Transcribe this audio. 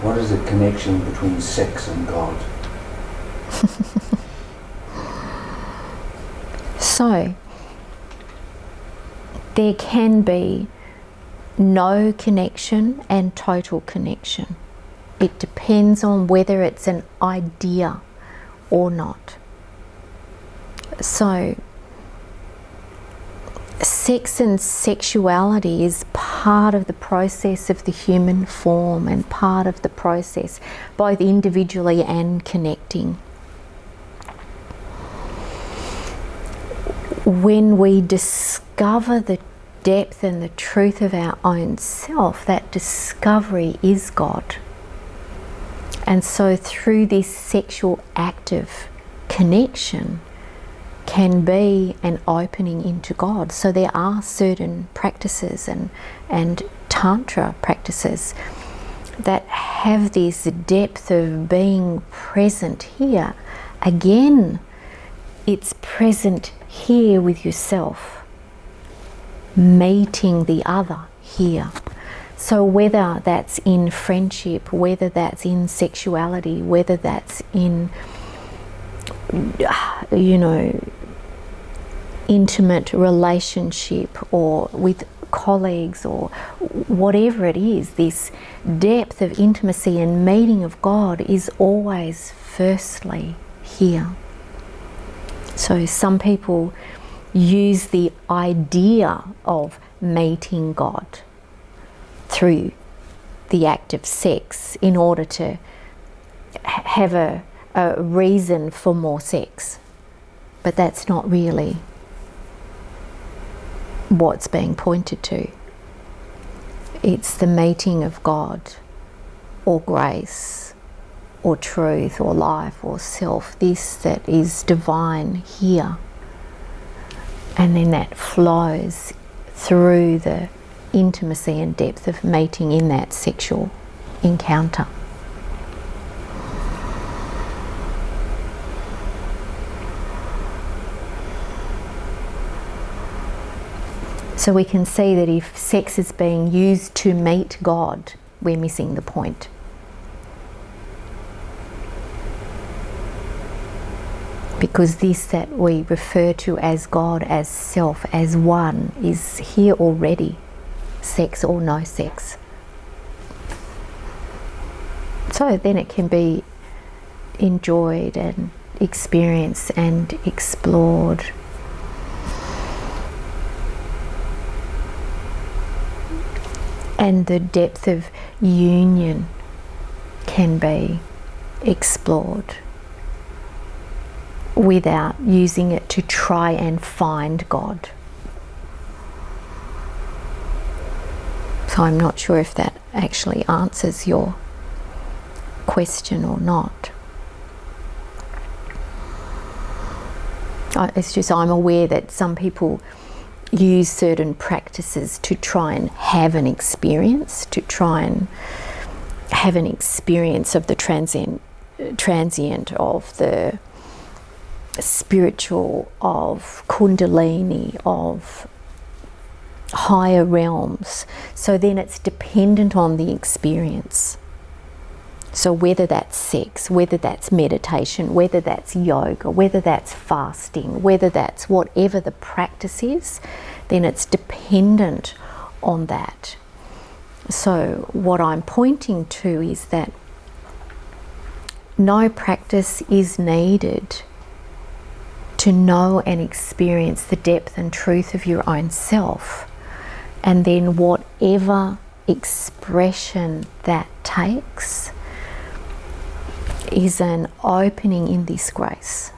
What is the connection between sex and God? So, there can be no connection and total connection. It depends on whether it's an idea or not. So, sex and sexuality is part of the process of the human form and part of the process, both individually and connecting. When we discover the depth and the truth of our own self, that discovery is God. And so through this sexual active connection can be an opening into God. So there are certain practices and Tantra practices that have this depth of being present here. Again, it's present here with yourself, meeting the other here. So whether that's in friendship, whether that's in sexuality, whether that's in, intimate relationship or with colleagues or whatever it is, this depth of intimacy and meeting of God is always firstly here. So some people use the idea of meeting God through the act of sex in order to have a reason for more sex. But that's not really what's being pointed to. It's the meeting of God or grace or truth or life or self, this that is divine here. And then that flows through the intimacy and depth of meeting in that sexual encounter. So we can see that if sex is being used to meet God, we're missing the point. Because this that we refer to as God, as self, as one, is here already, sex or no sex. So then it can be enjoyed and experienced and explored. And the depth of union can be explored without using it to try and find God. So I'm not sure if that actually answers your question or not. It's just I'm aware that some people use certain practices to try and have an experience, of the transient, of the spiritual, of Kundalini, of higher realms. So then it's dependent on the experience. So whether that's sex, whether that's meditation, whether that's yoga, whether that's fasting, whether that's whatever the practice is, then it's dependent on that. So what I'm pointing to is that no practice is needed to know and experience the depth and truth of your own self. And then whatever expression that takes is an opening in this grace.